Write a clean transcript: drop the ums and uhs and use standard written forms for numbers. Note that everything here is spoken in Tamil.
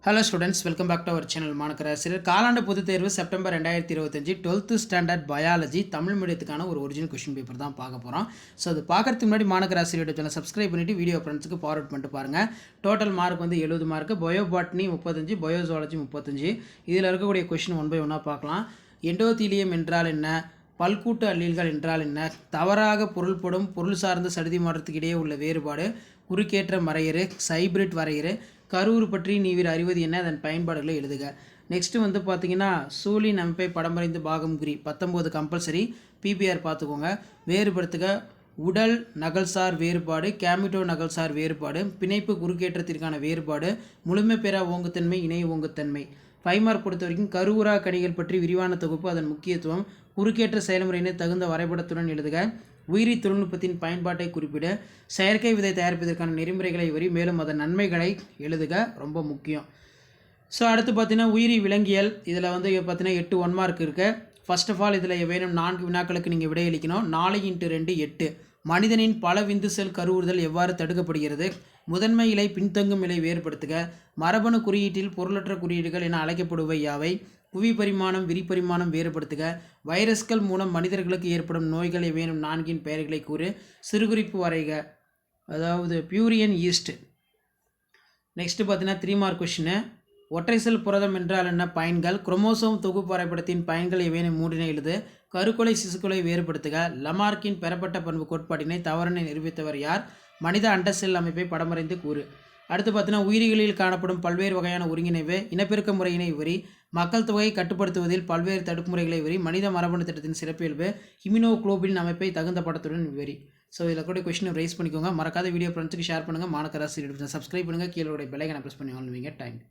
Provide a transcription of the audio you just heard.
Hello students, welcome back to our channel மாணக்கராசிரியர். காலாண்டு பொதுத் தேர்வு September 2025 12th standard biology Tamil மீடியத்துக்கான ஒரு ஒரிஜினல் கொஷின் பேப்பர் தான் பார்க்க போகிறோம். ஸோ அது பார்க்கறதுக்கு முன்னாடி மாணக்கராசிரியர் சேனல் சப்ஸ்கிரைப் பண்ணிவிட்டு வீடியோ ஃப்ரெண்ட்ஸுக்கு ஃபார்வர்ட் பண்ணிட்டு பாருங்கள். டோட்டல் மார்க் வந்து 70 மார்க், பயோபாட்னி 35, பயோசுவாலஜி 35. இதில் இருக்கக்கூடிய கொஷின் ஒன் பை ஒன்னாக பார்க்கலாம். எண்டோதீலியம் என்றால் என்ன? பல்கூட்டு அல்லீல்கள் என்றால் என்ன? தவறாக பொருள்படும் பொருள் சார்ந்த சடுதி மாற்றத்துக்கு இடையே உள்ள வேறுபாடு, குறுக்கேற்ற மறையறு, சைபிரிட் வரையறு, கருவுறு பற்றி நீவிர் அறிவது என்ன, அதன் பயன்பாடுகளை எழுதுக. நெக்ஸ்ட்டு வந்து பார்த்தீங்கன்னா சூழின் அமைப்பை படம் வரைந்து பாகம் குறி 19 கம்பல்சரி. பிபிஆர் பார்த்துக்கோங்க. வேறுபடுத்துக. உடல் நகல்சார் வேறுபாடு, கேமிட்டோ நகல்சார் வேறுபாடு, பிணைப்பு குறுக்கேற்றத்திற்கான வேறுபாடு, முழுமை பெறா ஓங்குத்தன்மை, இணை ஓங்குத்தன்மை. 5 மார்க் பொறுத்த வரைக்கும் கருவுரா கணிகள் பற்றி விரிவான தொகுப்பு, அதன் முக்கியத்துவம், குறுக்கேற்ற செயல்முறையினை தகுந்த வரைபடத்துடன் எழுதுக. உயிரி தொழில்நுட்பத்தின் பயன்பாட்டை குறிப்பிட, செயற்கை விதை தயாரிப்பதற்கான நெறிமுறைகளை வரி, மேலும் அதன் நன்மைகளை எழுதுக, ரொம்ப முக்கியம். ஸோ அடுத்து பார்த்தீங்கன்னா உயிரி விலங்கியல். இதில் வந்து பார்த்தீங்கன்னா 8 1 மார்க் இருக்குது. ஃபர்ஸ்ட் ஆஃப் ஆல் இதில் வேணும் 4 வினாக்களுக்கு நீங்கள் விடையளிக்கணும். 4 × 2 8. மனிதனின் பல விந்து செல் கருவுறுதல் எவ்வாறு தடுக்கப்படுகிறது? முதன்மை இலை பின்தங்கும் இலை வேறுபடுத்துக. மரபணு குறியீட்டில் பொருளற்ற குறியீடுகள் என அழைக்கப்படுவை யாவை? புவி பரிமாணம் விரிபரிமாணம் வேறுபடுத்துக. வைரஸ்கள் மூலம் மனிதர்களுக்கு ஏற்படும் நோய்கள் எவேனும் 4 பெயர்களை கூறு. சிறுகுறிப்பு வரைக. அதாவது பியூரியன் ஈஸ்ட். நெக்ஸ்ட் பார்த்தீங்கன்னா 3 மார்க் கொஷின். ஒற்றை செல் புரதம் என்றால் என்ன? பயன்கள். குரோமோசோம் தொகுப்பு வரைபடத்தின் பயன்கள் எவேனும் 3 எழுது. கருக்கொலை சிசுக்கொலை வேறுபடுத்துக. லமார்க்கின் பெறப்பட்ட பண்பு கோட்பாட்டினை தவறென நிரூபித்தவர் யார்? மனித அண்ட செல் அமைப்பை படமறைந்து கூறு. அடுத்து பார்த்தீங்கன்னா உயிரிகளில் காணப்படும் பல்வேறு வகையான ஒருங்கிணைவு, இனப்பெருக்க முறையினை விவரி, மக்கள் தொகையை கட்டுப்படுத்துவதில் பல்வேறு தடுப்பு முறைகளை விவரி, மனித மரபணு திட்டத்தின் சிறப்பியல்பு, ஹிமினோகுளோபின் அமைப்பை தகுந்த படத்துடன் விவரி. ஸோ இதில் கூட கொஸ்டின் ரைஸ் பண்ணிக்கோங்க. மறக்காத வீடியோ ஃப்ரெண்ட்ஸுக்கு ஷேர் பண்ணுங்கள். மாணக்கராசிரியர் சப்ஸ்கிரைப் பண்ணுங்கள். கீழே பெல் ஐகானை ப்ரெஸ் பண்ணி வாங்குவீங்க. தேங்க்யூ.